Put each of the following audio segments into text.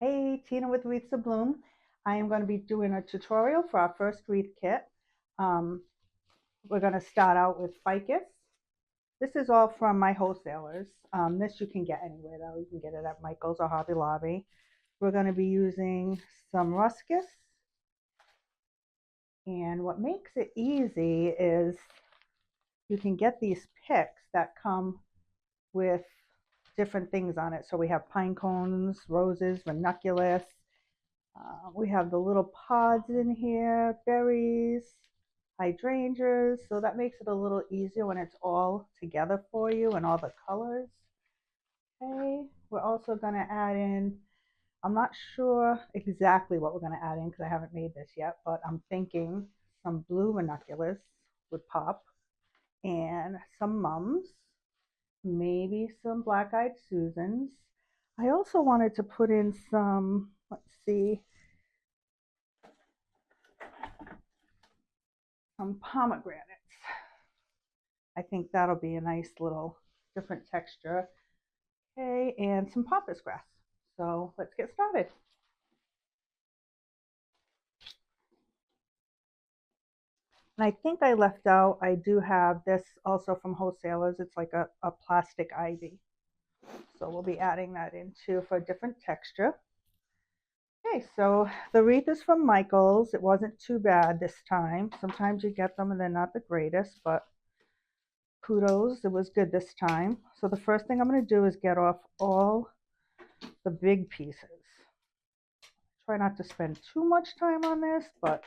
Hey, Tina with Wreaths of Bloom. I am going to be doing a tutorial for our first wreath kit. Um, we're going to start out with ficus. This is all from my wholesalers. This you can get anywhere though. You can get it at Michael's or Hobby Lobby. We're going to be using some ruscus. And what makes it easy is you can get these picks that come with different things on it. So we have pine cones, roses, ranunculus. We have the little pods in here, berries, hydrangeas, so that makes it a little easier when it's all together for you and all the colors. Okay, we're also going to add in, I'm not sure exactly what we're going to add in because I haven't made this yet, but I'm thinking some blue ranunculus would pop and some mums, maybe some black-eyed Susans. I also wanted to put in some, let's see, some pomegranates. I think that'll be a nice little different texture. Okay, and some pampas grass. So let's get started. And I think I left out, I do have this also from wholesalers. It's like a plastic ivy. So we'll be adding that in too for a different texture. Okay, so the wreath is from Michael's. It wasn't too bad this time. Sometimes you get them and they're not the greatest, but kudos, it was good this time. So the first thing I'm going to do is get off all the big pieces. Try not to spend too much time on this, but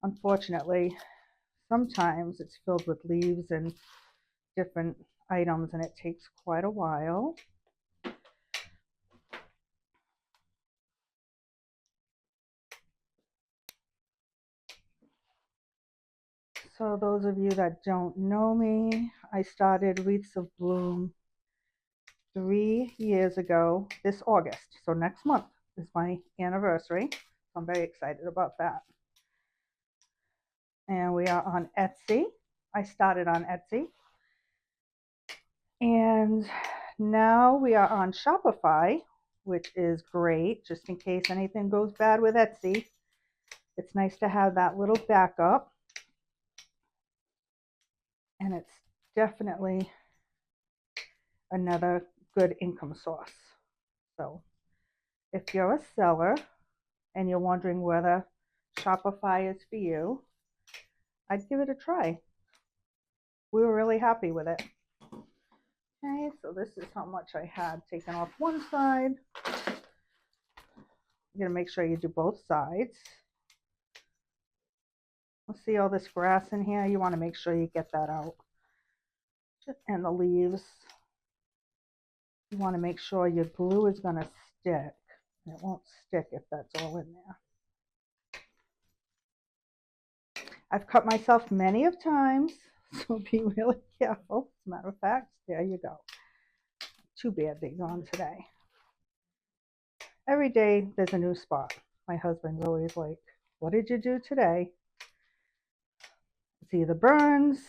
unfortunately, sometimes it's filled with leaves and different items and it takes quite a while. So those of you that don't know me, I started Wreaths of Bloom 3 years ago this August. So next month is my anniversary. So I'm very excited about that. And we are on Etsy. I started on Etsy. And now we are on Shopify, which is great, just in case anything goes bad with Etsy. It's nice to have that little backup. And it's definitely another good income source. So if you're a seller and you're wondering whether Shopify is for you, I'd give it a try. We were really happy with it. Okay, so this is how much I had taken off one side. You're gonna make sure you do both sides. See all this grass in here? You want to make sure you get that out. And the leaves. You want to make sure your glue is going to stick. It won't stick if that's all in there. I've cut myself many of times, so be really careful. As a matter of fact, there you go. Two band-aids on today. Every day there's a new spot. My husband's always like, what did you do today? It's either burns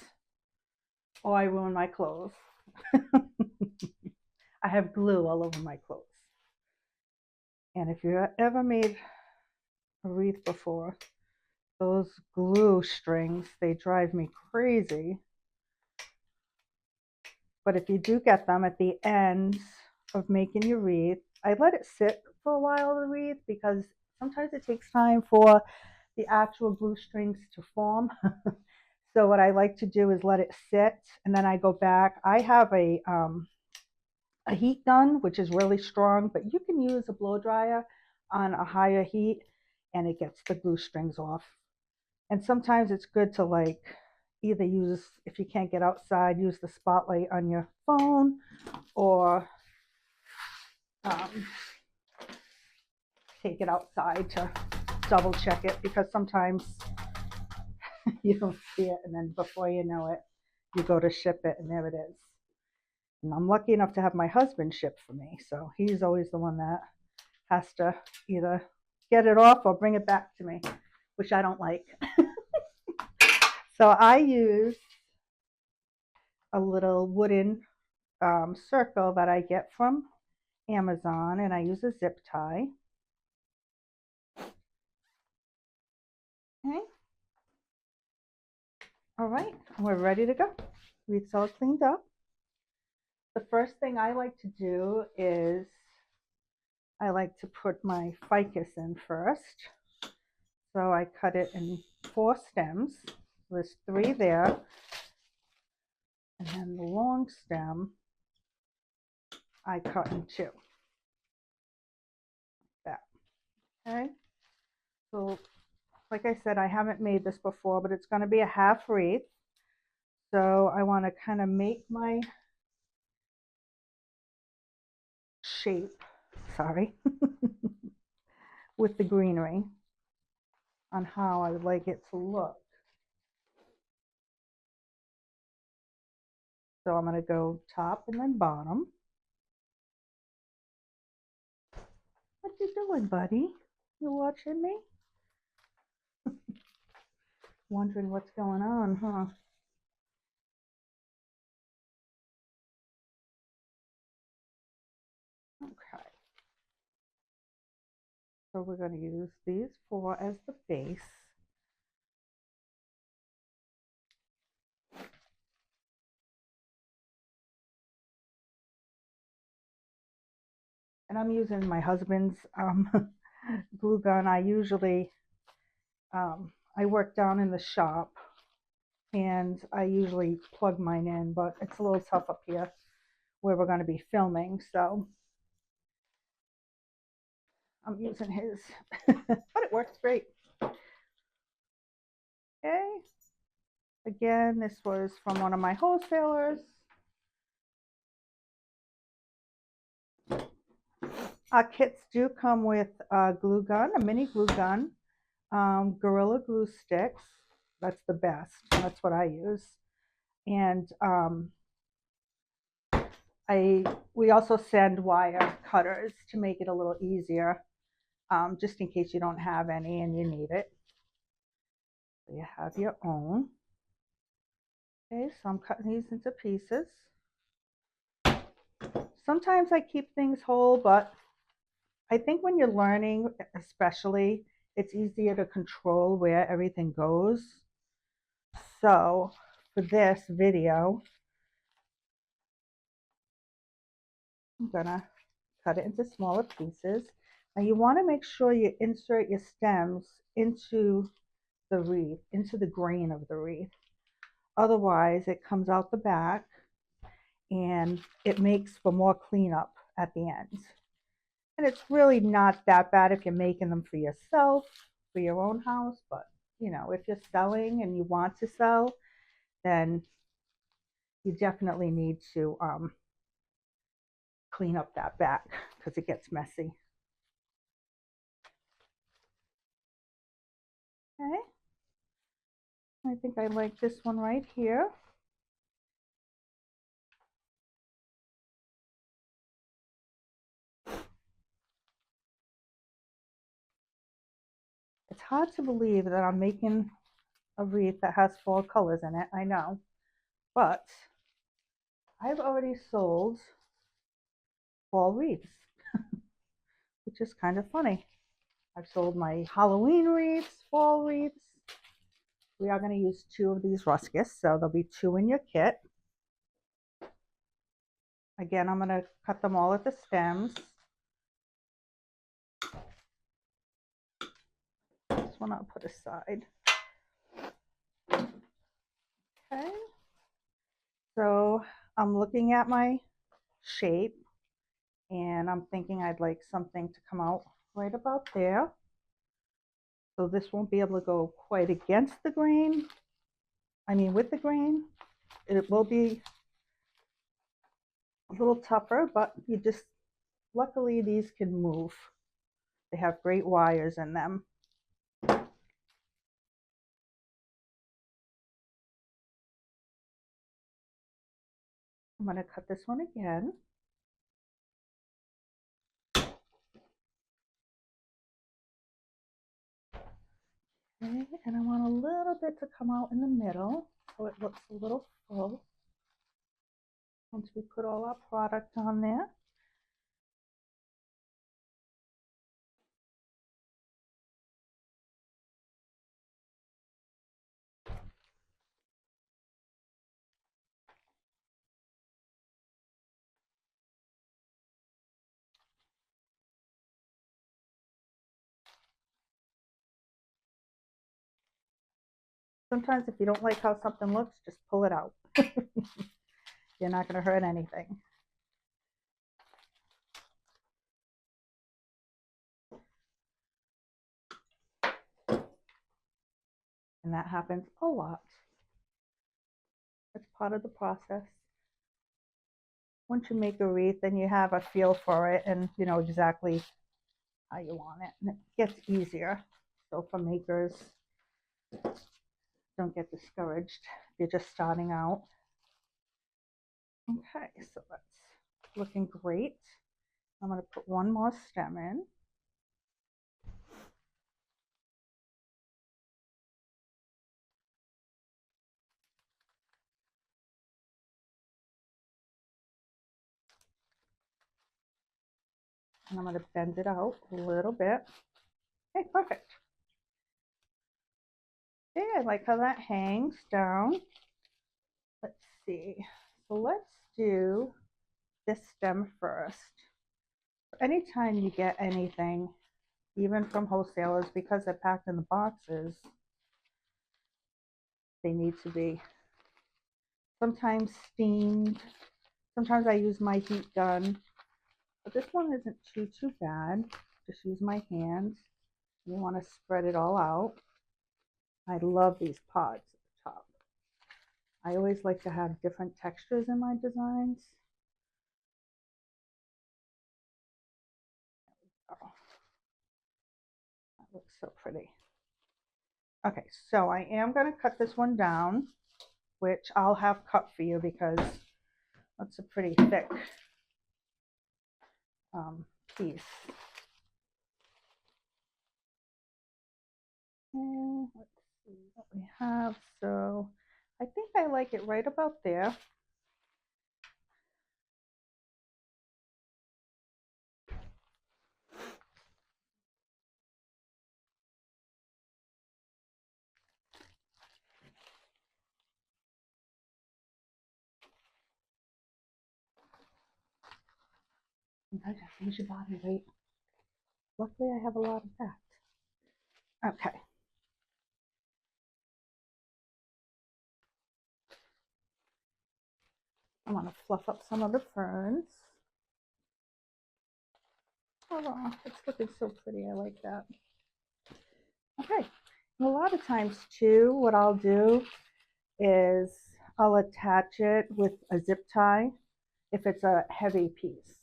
or I ruin my clothes. I have glue all over my clothes. And if you ever made a wreath before, those glue strings, they drive me crazy. But if you do get them at the end of making your wreath, I let it sit for a while, the wreath, because sometimes it takes time for the actual glue strings to form. So what I like to do is let it sit, and then I go back. I have a heat gun, which is really strong, but you can use a blow dryer on a higher heat, and it gets the glue strings off. And sometimes it's good to like either use, if you can't get outside, use the spotlight on your phone, or take it outside to double check it, because sometimes you don't see it, and then before you know it, you go to ship it and there it is. And I'm lucky enough to have my husband ship for me, so he's always the one that has to either get it off or bring it back to me, which I don't like. So I use a little wooden circle that I get from Amazon, and I use a zip tie. Okay. All right, we're ready to go. Wreath's all cleaned up. The first thing I like to do is I like to put my ficus in first. So I cut it in 4 stems. There's 3 there. And then the long stem I cut in 2. That. Okay. So like I said, I haven't made this before, but it's going to be a half wreath. So I want to kind of make my shape, sorry, with the greenery on how I would like it to look. So I'm going to go top and then bottom. What you doing, buddy? You watching me? Wondering what's going on, huh? Okay. So we're going to use these 4 as the base. And I'm using my husband's glue gun. I usually, I work down in the shop, and I usually plug mine in, but it's a little tough up here where we're going to be filming, so I'm using his, but it works great. Okay. Again, this was from one of my wholesalers. Our kits do come with a glue gun, a mini glue gun, Gorilla Glue sticks. That's the best. That's what I use. And we also send wire cutters to make it a little easier, just in case you don't have any and you need it. So you have your own. Okay, so I'm cutting these into pieces. Sometimes I keep things whole, but I think when you're learning, especially, it's easier to control where everything goes. So for this video, I'm gonna cut it into smaller pieces. Now you want to make sure you insert your stems into the wreath, into the grain of the wreath. Otherwise, it comes out the back and it makes for more cleanup at the end. And it's really not that bad if you're making them for yourself, for your own house. But, you know, if you're selling and you want to sell, then you definitely need to clean up that back because it gets messy. Okay. I think I like this one right here. It's hard to believe that I'm making a wreath that has 4 colors in it, I know, but I've already sold fall wreaths, which is kind of funny. I've sold my Halloween wreaths, fall wreaths. We are going to use 2 of these Ruscus, so there'll be 2 in your kit. Again, I'm going to cut them all at the stems. This one I'll put aside. Okay. So I'm looking at my shape, and I'm thinking I'd like something to come out right about there. So this won't be able to go quite against the grain. I mean, with the grain, it will be a little tougher, but you just, luckily these can move. They have great wires in them. I'm going to cut this one again. Okay, and I want a little bit to come out in the middle so it looks a little full. Once we put all our product on there, Sometimes if you don't like how something looks, just pull it out. You're not going to hurt anything. And that happens a lot. It's part of the process. Once you make a wreath, then you have a feel for it and you know exactly how you want it. And it gets easier. So for makers, don't get discouraged if you're just starting out. Okay, so that's looking great. I'm going to put one more stem in. And I'm going to bend it out a little bit. Okay, perfect. Okay, I like how that hangs down. Let's see. So let's do this stem first. Anytime you get anything, even from wholesalers, because they're packed in the boxes, they need to be sometimes steamed. Sometimes I use my heat gun, but this one isn't too bad. Just use my hands. You want to spread it all out. I love these pods at the top. I always like to have different textures in my designs. Oh, that looks so pretty. Okay, so I am going to cut this one down, which I'll have cut for you because that's a pretty thick piece. And let's see what we have. So I think I like it right about there. I just use your body weight. Luckily, I have a lot of that. Okay. I'm going to fluff up some of the ferns. Oh, it's looking so pretty. I like that. Okay. And a lot of times, too, what I'll do is I'll attach it with a zip tie if it's a heavy piece.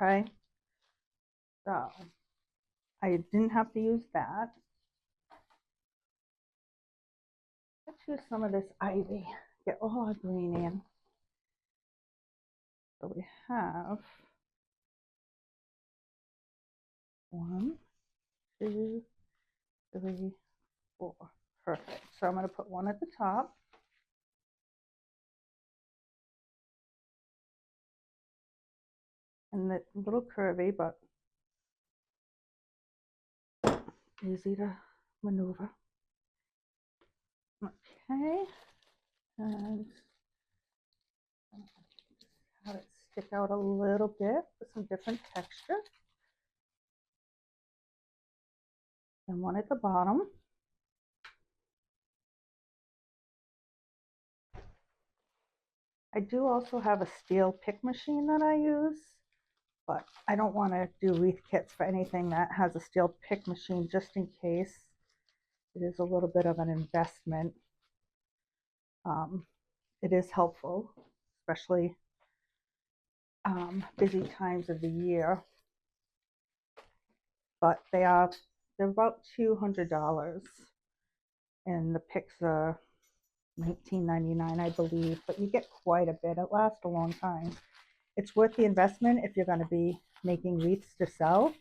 Okay. So I didn't have to use that. Let's use some of this ivy. Get all our green in. So we have 1, 2, 3, 4. Perfect. So I'm going to put one at the top. And it's a little curvy, but easy to maneuver. Okay. And have it stick out a little bit with some different texture. And one at the bottom. I do also have a steel pick machine that I use, but I don't want to do wreath kits for anything that has a steel pick machine just in case. It is a little bit of an investment. It is helpful, especially busy times of the year. But they're about $200, and the picks are $19.99, I believe. But you get quite a bit. It lasts a long time. It's worth the investment if you're going to be making wreaths to sell.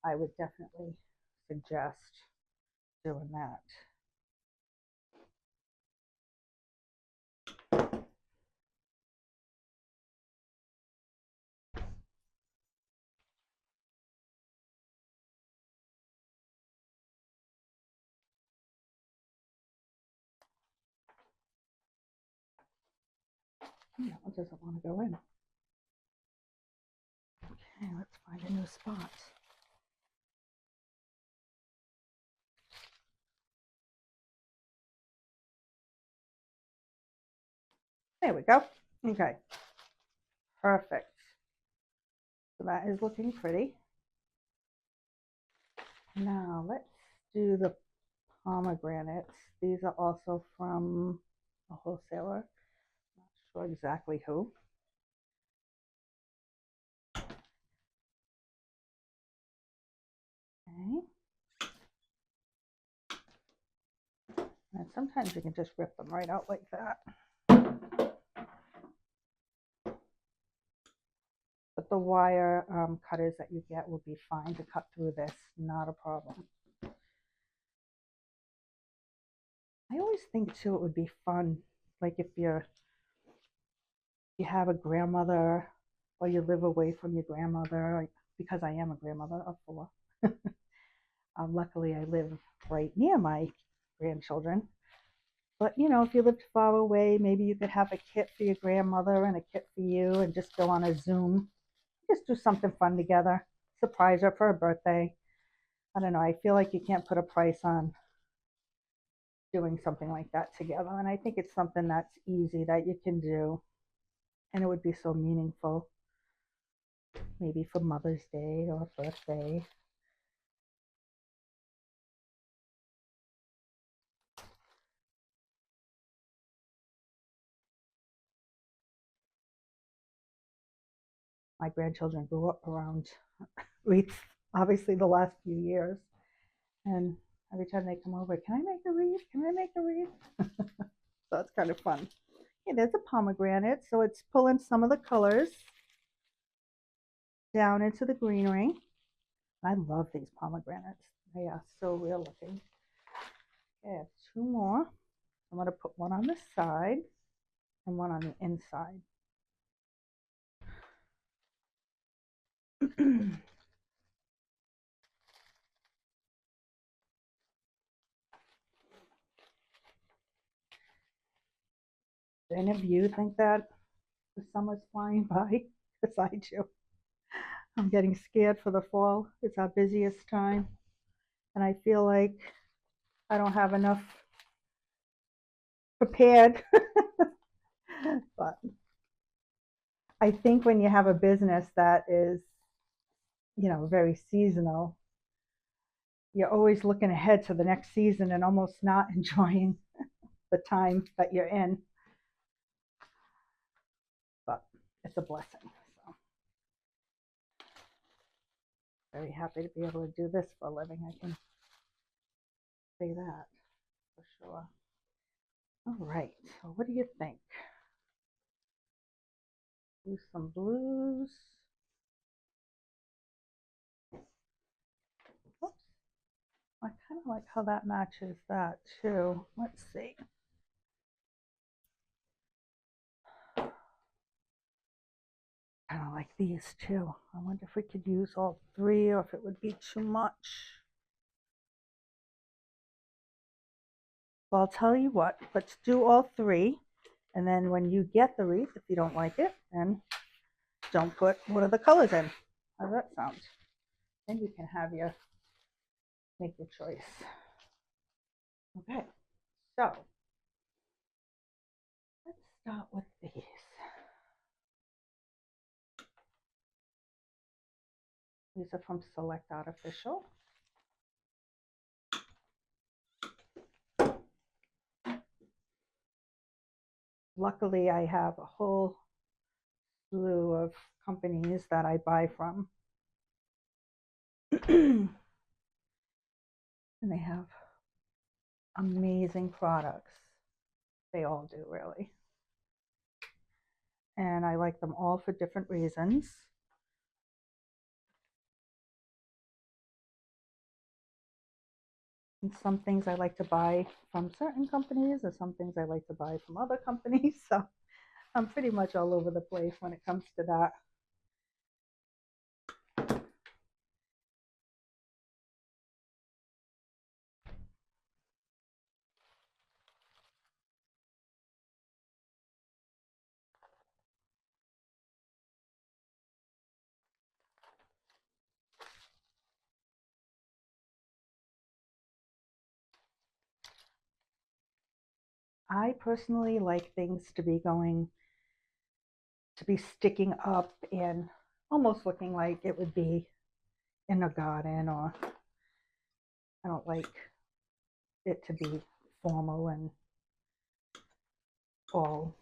I would definitely suggest doing that. No, it doesn't want to go in. Okay, let's find a new spot. There we go. Okay, perfect. So that is looking pretty. Now let's do the pomegranates. These are also from a wholesaler. Not sure exactly who. Okay. And sometimes you can just rip them right out like that. But the wire cutters that you get will be fine to cut through this, not a problem. I always think too it would be fun, like if you have a grandmother or you live away from your grandmother, like, because I am a grandmother of 4. Luckily, I live right near my grandchildren. But if you lived far away, maybe you could have a kit for your grandmother and a kit for you and just go on a Zoom. Just do something fun together. Surprise her for her birthday. I don't know. I feel like you can't put a price on doing something like that together. And I think it's something that's easy that you can do. And it would be so meaningful. Maybe for Mother's Day or birthday. My grandchildren grew up around wreaths, obviously the last few years. And every time they come over, can I make a wreath? Can I make a wreath? So it's kind of fun. It is a pomegranate, so it's pulling some of the colors down into the greenery. I love these pomegranates. They are so real looking. Okay, I have 2 more. I'm going to put one on the side and one on the inside. Do any of you think that the summer's flying by? Because I do. I'm getting scared for the fall. It's our busiest time. And I feel like I don't have enough prepared. But I think when you have a business that is, very seasonal, you're always looking ahead to the next season and almost not enjoying the time that you're in. But it's a blessing. So very happy to be able to do this for a living. I can say that for sure. All right. So what do you think? Do some blues. Oops. I kind of like how that matches that too. Let's see. Kind of like these too. I wonder if we could use all 3 or if it would be too much. Well, I'll tell you what, let's do all 3. And then when you get the wreath, if you don't like it, then don't put one of the colors in. How does that sound? Then you can have make your choice. Okay, so let's start with these. These are from Select Artificial. Luckily, I have a whole slew of companies that I buy from. And they have amazing products. They all do, really. And I like them all for different reasons. And some things I like to buy from certain companies, and some things I like to buy from other companies. So I'm pretty much all over the place when it comes to that. I personally like things to be sticking up and almost looking like it would be in a garden, or I don't like it to be formal and all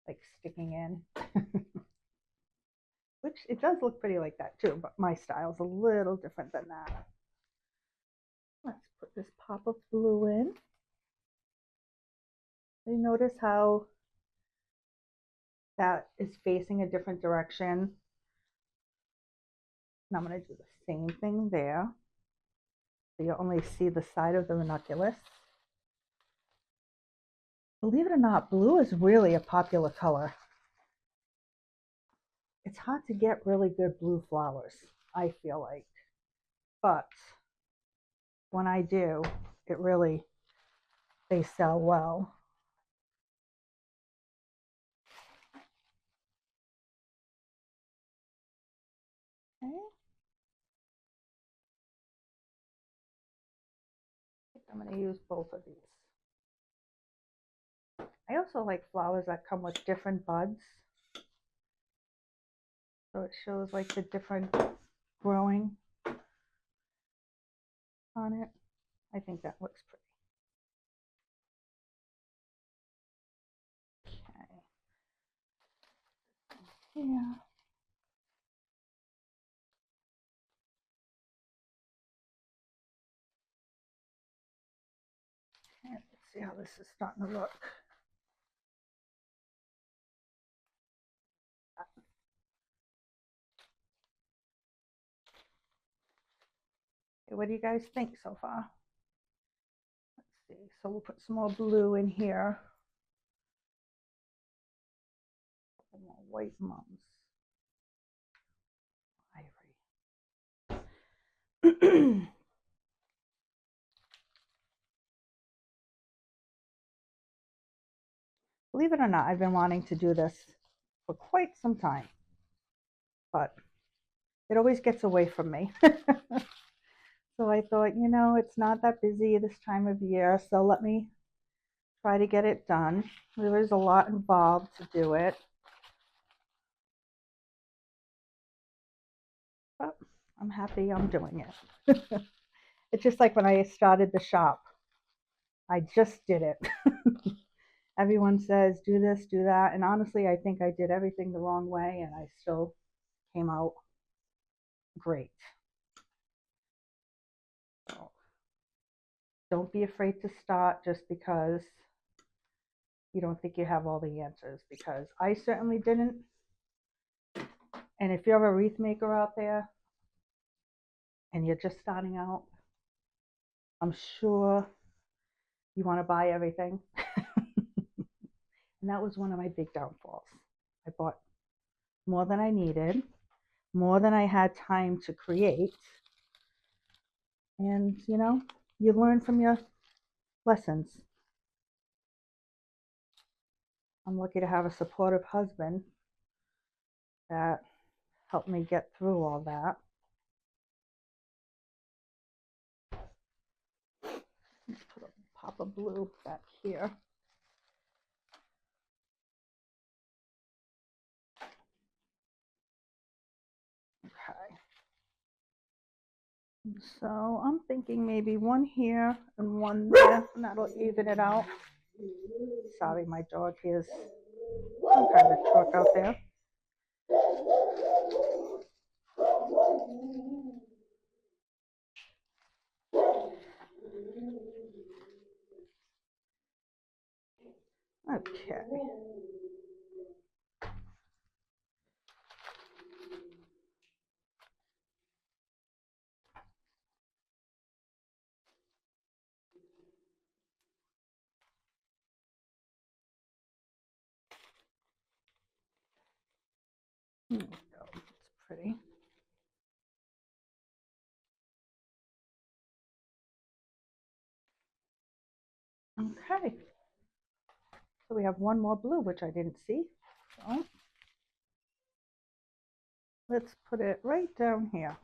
like sticking in. Which it does look pretty like that too, but my style's a little different than that. Let's put this pop of blue in. You notice how that is facing a different direction. And I'm going to do the same thing there. So you only see the side of the ranunculus. Believe it or not, blue is really a popular color. It's hard to get really good blue flowers, I feel like. But when I do, they sell well. Okay. I'm going to use both of these. I also like flowers that come with different buds. So it shows like the different growing on it. I think that looks pretty. Okay. Yeah. Okay, let's see how this is starting to look. Okay, what do you guys think so far? Let's see. So we'll put some more blue in here. Some more white mums. Ivory. Believe it or not, I've been wanting to do this for quite some time, but it always gets away from me. So I thought, it's not that busy this time of year, so let me try to get it done. There is a lot involved to do it, but I'm happy I'm doing it. It's just like when I started the shop, I just did it. Everyone says, do this, do that. And honestly, I think I did everything the wrong way and I still came out great. So don't be afraid to start just because you don't think you have all the answers, because I certainly didn't. And if you're a wreath maker out there and you're just starting out, I'm sure you want to buy everything. And that was one of my big downfalls. I bought more than I needed, more than I had time to create. And, you learn from your lessons. I'm lucky to have a supportive husband that helped me get through all that. Let's put a pop of blue back here. Okay. So I'm thinking maybe one here and one there, and that'll even it out. Sorry, my dog hears some kind of truck out there. Okay. There we go. It's pretty. Okay. So we have one more blue, which I didn't see. So let's put it right down here.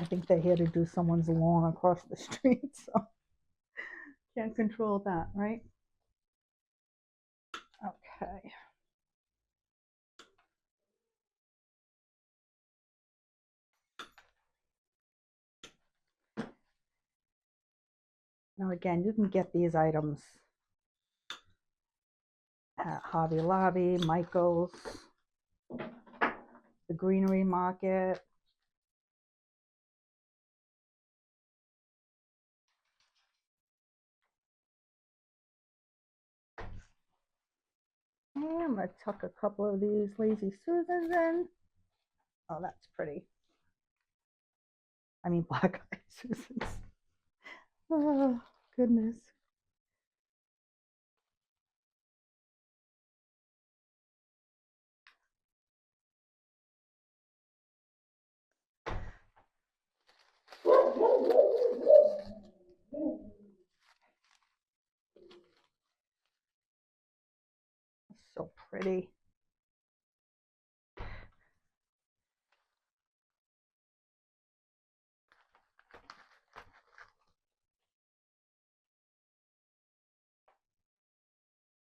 I think they're here to do someone's lawn across the street, so can't control that, right? Okay. Now again, you can get these items at Hobby Lobby, Michael's, the Greenery Market. And I'm going to tuck a couple of these Lazy Susans in. Oh, that's pretty. I mean, black-eyed Susans. Oh, goodness. So pretty.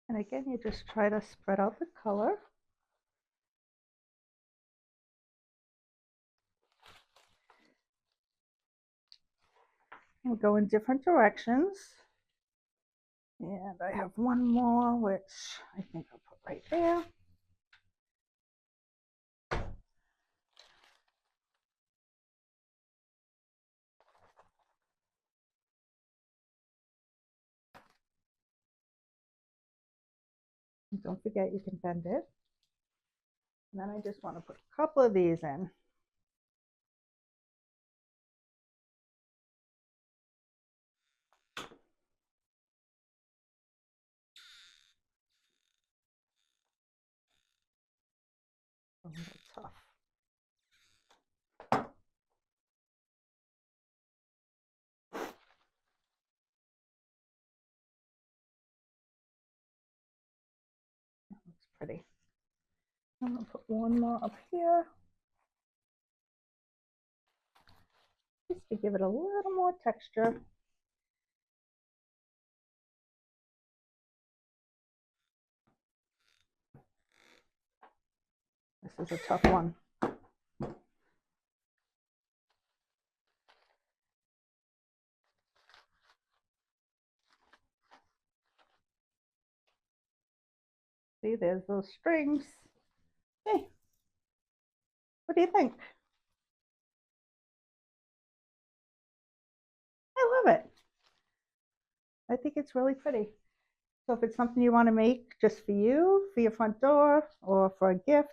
And again, you just try to spread out the color. And go in different directions. And I have one more, which I think I'll put right there. And don't forget you can bend it. And then I just want to put a couple of these in. A little tough. That looks pretty. I'm going to put one more up here, just to give it a little more texture. This is a tough one. See, there's those strings. Hey, what do you think? I love it. I think it's really pretty. So if it's something you want to make just for you, for your front door, or for a gift,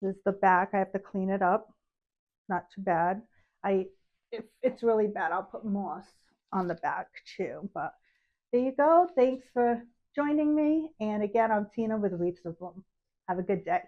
this is the back. I have to clean it up. Not too bad. If it's really bad, I'll put moss on the back too. But there you go. Thanks for joining me. And again, I'm Tina with Wreaths of Bloom. Have a good day.